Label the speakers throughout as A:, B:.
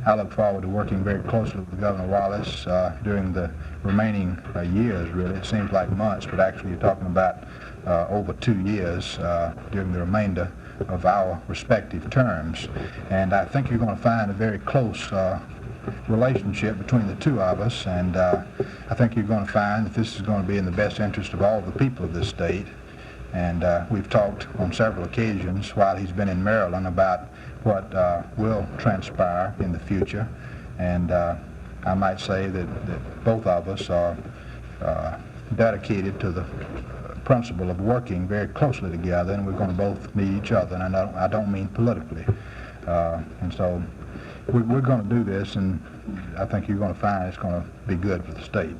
A: I look forward to working very closely with Governor Wallace during the remaining years, really. It seems like months, but actually you're talking about over 2 years during the remainder of our respective terms. And I think you're going to find a very close relationship between the two of us, and I think you're going to find that this is going to be in the best interest of all the people of this state. And we've talked on several occasions while he's been in Maryland about what will transpire in the future, and I might say that both of us are dedicated to the principle of working very closely together, and we're going to both need each other, and I don't mean politically. And so we're going to do this, and I think you're going to find it's going to be good for the state.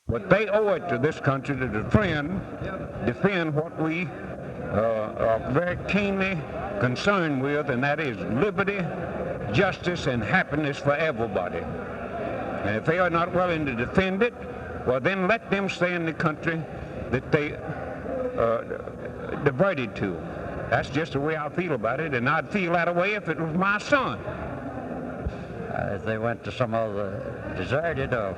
B: But they owe it to this country to defend what we are very keenly concerned with, and that is liberty, justice, and happiness for everybody. And if they are not willing to defend it, well, then let them stay in the country that they diverted to. That's just the way I feel about it, and I'd feel that way if it was my son.
C: If they went to some other deserted, or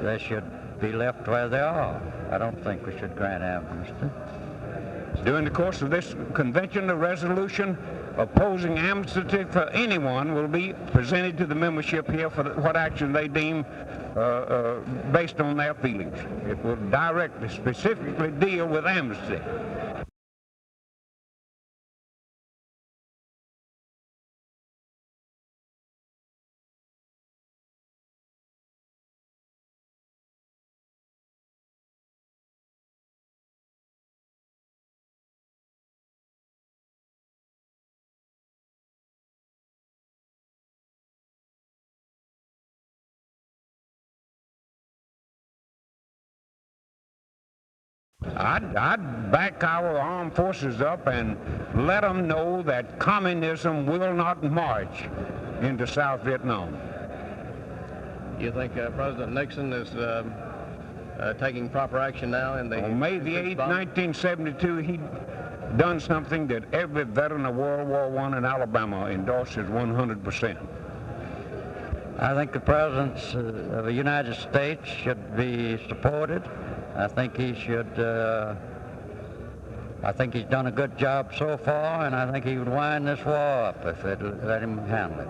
C: they should be left where they are. I don't think we should grant amnesty.
B: During the course of this convention, a resolution opposing amnesty for anyone will be presented to the membership here for what action they deem based on their feelings. It will directly, specifically deal with amnesty. I'd back our armed forces up and let them know that communism will not march into South Vietnam.
D: You think President Nixon is taking proper action now in the...
B: On May the 8th, 1972, he done something that every veteran of World War I in Alabama endorses 100%.
C: I think the President of the United States should be supported. I think he should, I think he's done a good job so far, and I think he would wind this war up if they'd let him handle it.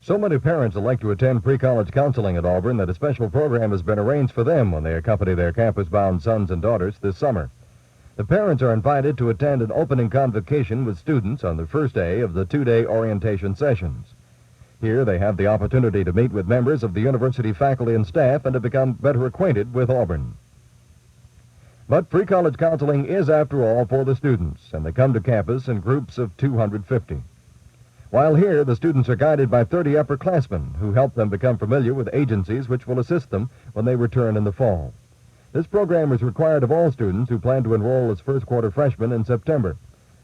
E: So many parents elect to attend pre-college counseling at Auburn that a special program has been arranged for them when they accompany their campus-bound sons and daughters this summer. The parents are invited to attend an opening convocation with students on the first day of the two-day orientation sessions. Here they have the opportunity to meet with members of the university faculty and staff and to become better acquainted with Auburn. But pre-college counseling is, after all, for the students, and they come to campus in groups of 250. While here, the students are guided by 30 upperclassmen who help them become familiar with agencies which will assist them when they return in the fall. This program is required of all students who plan to enroll as first-quarter freshmen in September.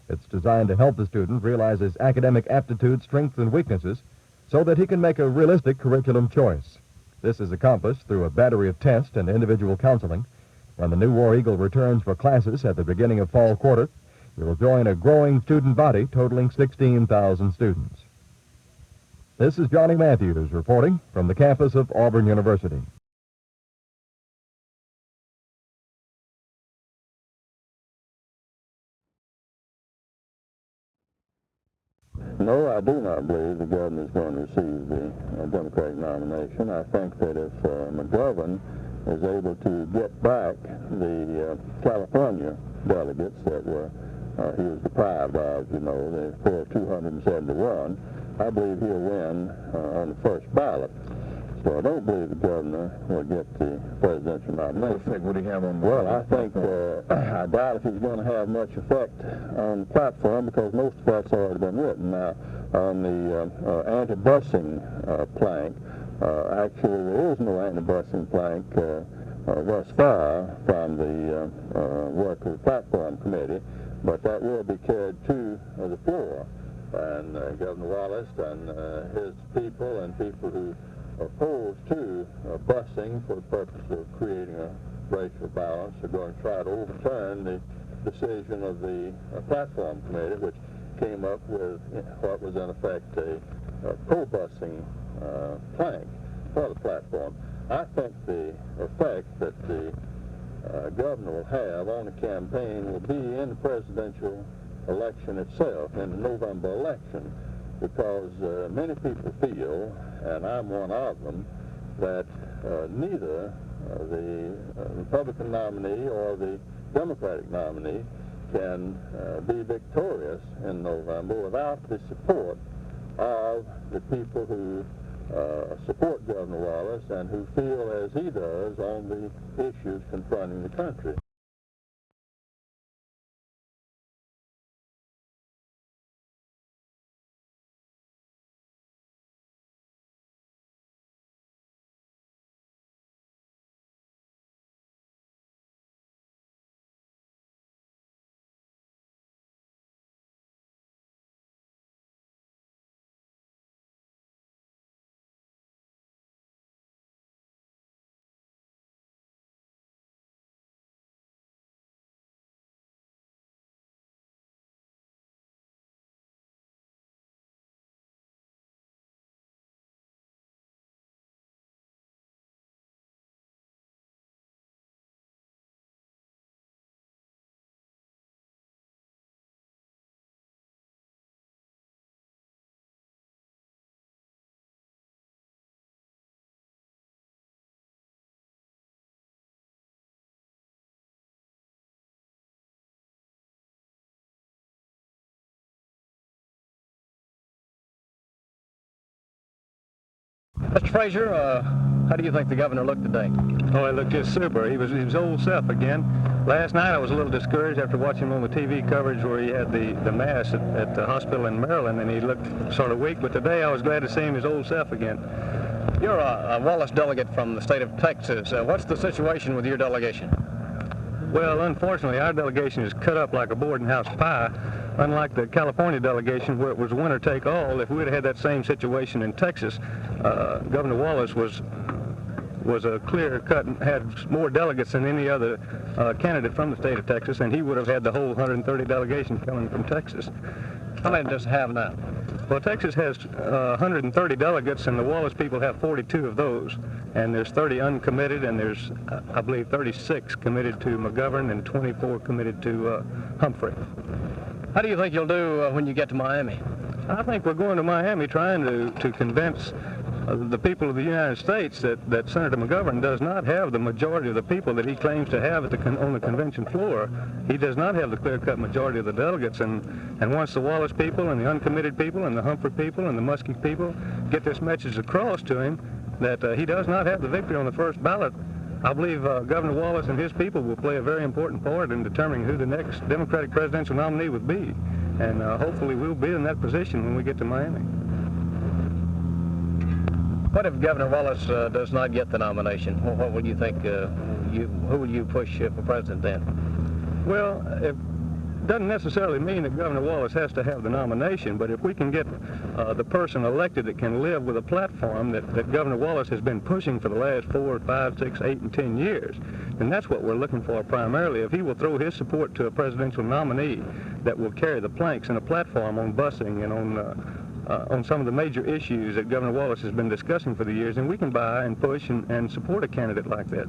E: It's designed to help the student realize his academic aptitude, strengths, and weaknesses so that he can make a realistic curriculum choice. This is accomplished through a battery of test and individual counseling. When the new War Eagle returns for classes at the beginning of fall quarter, we will join a growing student body totaling 16,000 students. This is Johnny Matthews reporting from the campus of Auburn University.
F: No, I do not believe the governor is going to receive the Democratic nomination. I think that if McGovern is able to get back the California delegates that were he was deprived of, you know, the full 271, I believe he'll win on the first ballot. So I don't believe the governor will get the presidential nomination.
A: What do you have on the...
F: Well, I think, I doubt if he's going to have much effect on the platform because most of that's already been written. Now, on the anti-busing plank, actually there is no anti-busing plank thus far from the work of the platform committee, but that will be carried to the floor. And Governor Wallace and his people and people who opposed to busing for the purpose of creating a racial balance are going to try to overturn the decision of the platform committee, which came up with what was in effect a pro-busing plank for the platform. I think the effect that the governor will have on the campaign will be in the presidential election itself, in the November election, because many people feel, and I'm one of them, that neither the Republican nominee or the Democratic nominee can be victorious in November without the support of the people who support Governor Wallace and who feel as he does on the issues confronting the country.
D: Mr. Frazier, how do you think the governor looked today?
G: Oh, he looked just super. He was his old self again. Last night I was a little discouraged after watching him on the TV coverage where he had the mass at the hospital in Maryland, and he looked sort of weak. But today I was glad to see him his old self again.
D: You're a Wallace delegate from the state of Texas. What's the situation with your delegation?
G: Well, unfortunately, our delegation is cut up like a boarding house pie. Unlike the California delegation, where it was winner take all, if we had had that same situation in Texas, Governor Wallace was a clear cut and had more delegates than any other candidate from the state of Texas, and he would have had the whole 130 delegation coming from Texas.
D: How many does it have now?
G: Well, Texas has 130 delegates, and the Wallace people have 42 of those. And there's 30 uncommitted, and there's, I believe, 36 committed to McGovern and 24 committed to Humphrey.
D: How do you think you'll do when you get to Miami?
G: I think we're going to Miami trying to convince the people of the United States that Senator McGovern does not have the majority of the people that he claims to have on the convention floor. He does not have the clear-cut majority of the delegates, and once the Wallace people and the uncommitted people and the Humphrey people and the Muskie people get this message across to him that he does not have the victory on the first ballot, I believe Governor Wallace and his people will play a very important part in determining who the next Democratic presidential nominee would be. And hopefully we'll be in that position when we get to Miami.
D: What if Governor Wallace does not get the nomination? What would you think, who would you push for president then?
G: Well, it doesn't necessarily mean that Governor Wallace has to have the nomination, but if we can get the person elected that can live with a platform that Governor Wallace has been pushing for the last 4, 5, 6, 8, and 10 years, then that's what we're looking for primarily. If he will throw his support to a presidential nominee that will carry the planks and a platform on busing and on some of the major issues that Governor Wallace has been discussing for the years, and we can buy and push and support a candidate like that.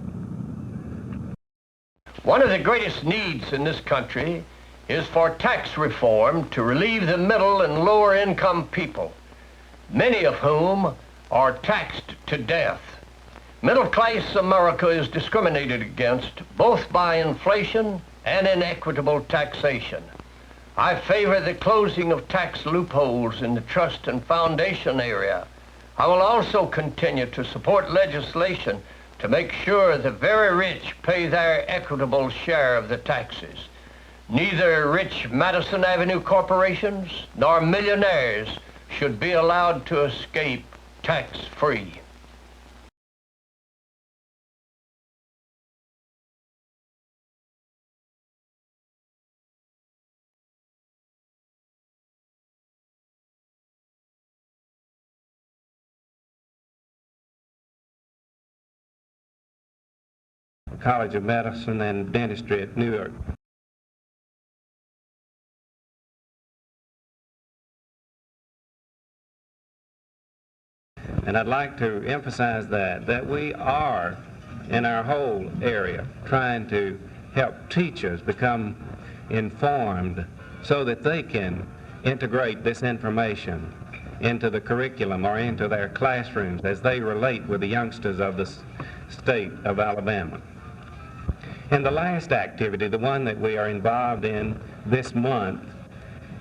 H: One of the greatest needs in this country is for tax reform to relieve the middle and lower income people, many of whom are taxed to death. Middle class America is discriminated against both by inflation and inequitable taxation. I favor the closing of tax loopholes in the trust and foundation area. I will also continue to support legislation to make sure the very rich pay their equitable share of the taxes. Neither rich Madison Avenue corporations nor millionaires should be allowed to escape tax-free.
B: College of Medicine and Dentistry at Newark. And I'd like to emphasize that we are, in our whole area, trying to help teachers become informed so that they can integrate this information into the curriculum or into their classrooms as they relate with the youngsters of the state of Alabama. And the last activity, the one that we are involved in this month,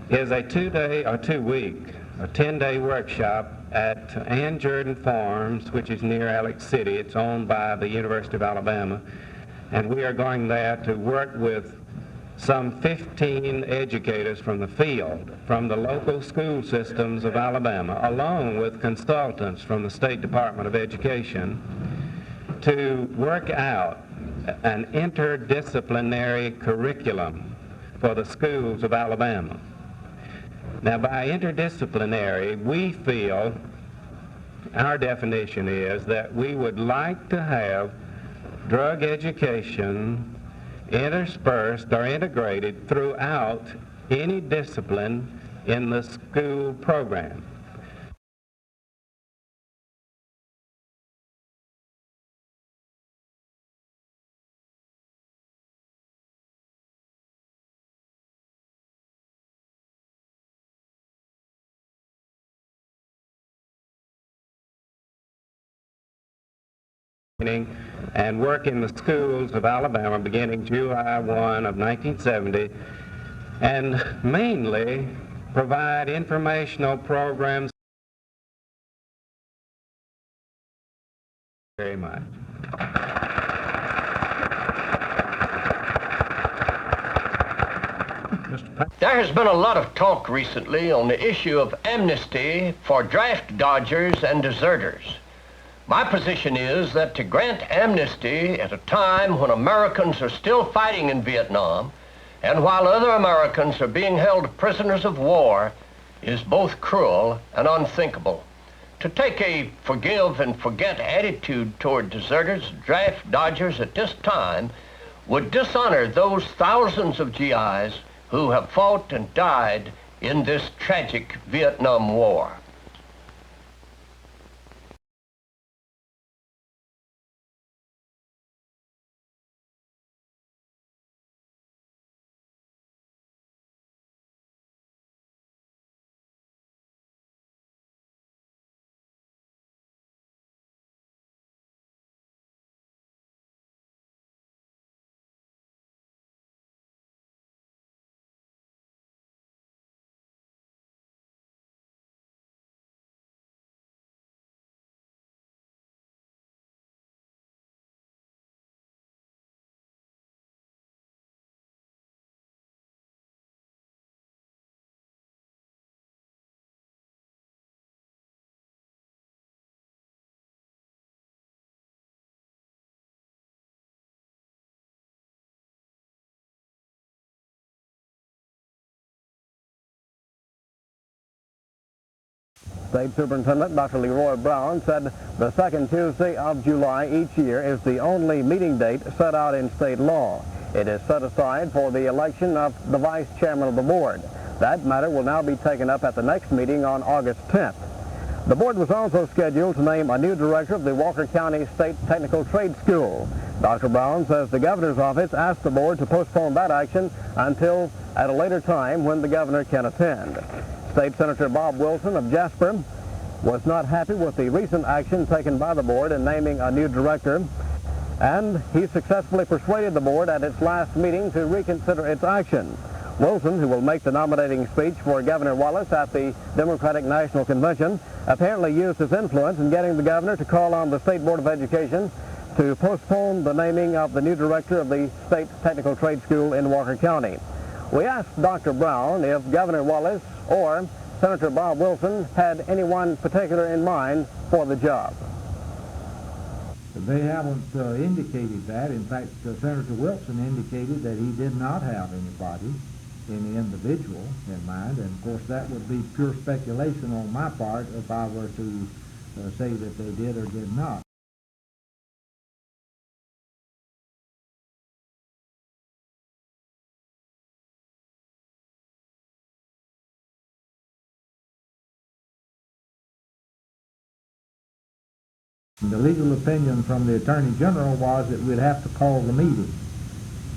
B: is a 2-day or 2-week, a 10-day workshop at Ann Jordan Farms, which is near Alex City. It's owned by the University of Alabama. And we are going there to work with some 15 educators from the field, from the local school systems of Alabama, along with consultants from the State Department of Education, to work out an interdisciplinary curriculum for the schools of Alabama. Now, by interdisciplinary, we feel, our definition is that we would like to have drug education interspersed or integrated throughout any discipline in the school program. And work in the schools of Alabama beginning July 1 of 1970, and mainly provide informational programs. Very much.
H: There has been a lot of talk recently on the issue of amnesty for draft dodgers and deserters. My position is that to grant amnesty at a time when Americans are still fighting in Vietnam and while other Americans are being held prisoners of war is both cruel and unthinkable. To take a forgive and forget attitude toward deserters, draft dodgers at this time would dishonor those thousands of GIs who have fought and died in this tragic Vietnam War.
D: State Superintendent Dr. Leroy Brown said the second Tuesday of July each year is the only meeting date set out in state law. It is set aside for the election of the vice chairman of the board. That matter will now be taken up at the next meeting on August 10th. The board was also scheduled to name a new director of the Walker County State Technical Trade School. Dr. Brown says the governor's office asked the board to postpone that action until at a later time when the governor can attend. State Senator Bob Wilson of Jasper was not happy with the recent action taken by the board in naming a new director, and he successfully persuaded the board at its last meeting to reconsider its action. Wilson, who will make the nominating speech for Governor Wallace at the Democratic National Convention, apparently used his influence in getting the governor to call on the State Board of Education to postpone the naming of the new director of the State Technical Trade School in Walker County. We asked Dr. Brown if Governor Wallace or Senator Bob Wilson had anyone particular in mind for the job.
I: They haven't indicated that. In fact, Senator Wilson indicated that he did not have anybody, any individual in mind, and of course that would be pure speculation on my part if I were to say that they did or did not. The legal opinion from the Attorney General was that we'd have to call the meeting.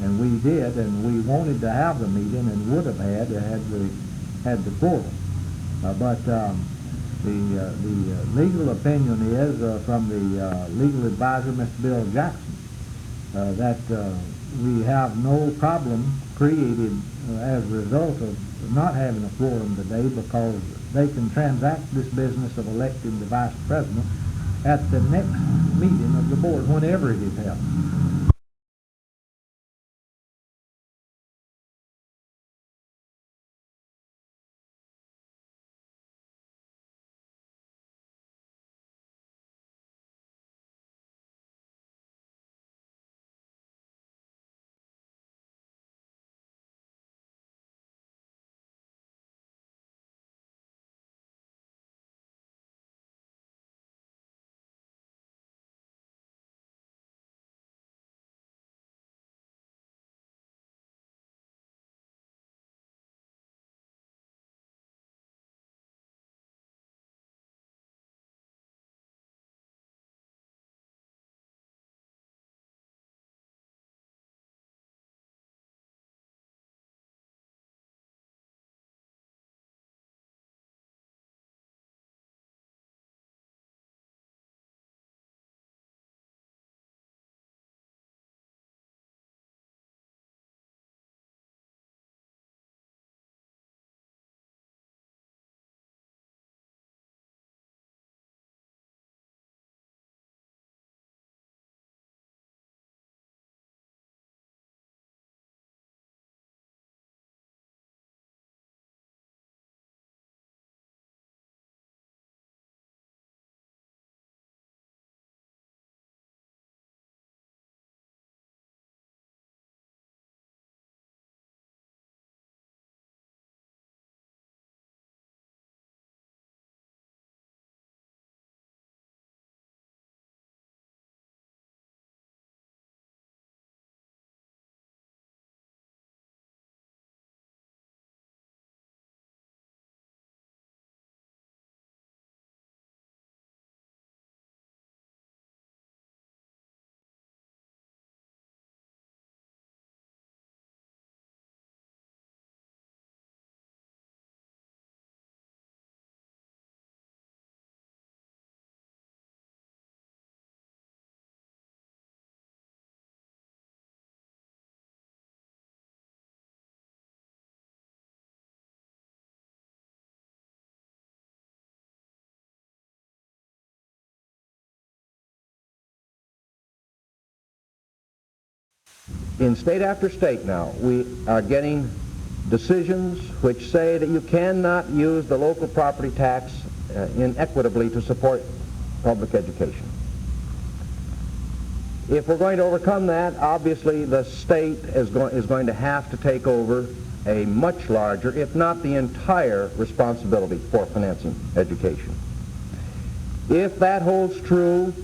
I: And we did, and we wanted to have the meeting and would have had we had the quorum. But the legal opinion is from the legal advisor, Mr. Bill Jackson, that we have no problem created as a result of not having a quorum today, because they can transact this business of electing the vice president at the next meeting of the board, whenever it is held.
J: In state after state now, we are getting decisions which say that you cannot use the local property tax inequitably to support public education. If we're going to overcome that, obviously the state is going to have to take over a much larger, if not the entire, responsibility for financing education. If that holds true,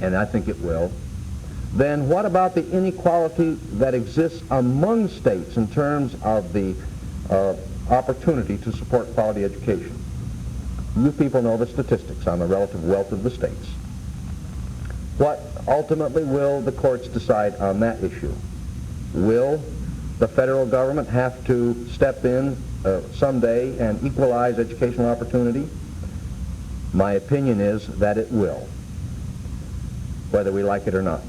J: and I think it will, then what about the inequality that exists among states in terms of the opportunity to support quality education? You people know the statistics on the relative wealth of the states. What ultimately will the courts decide on that issue? Will the federal government have to step in someday and equalize educational opportunity? My opinion is that it will, whether we like it or not.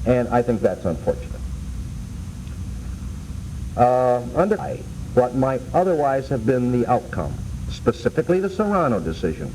J: And I think that's unfortunate. Under what might otherwise have been the outcome, specifically the Serrano decision,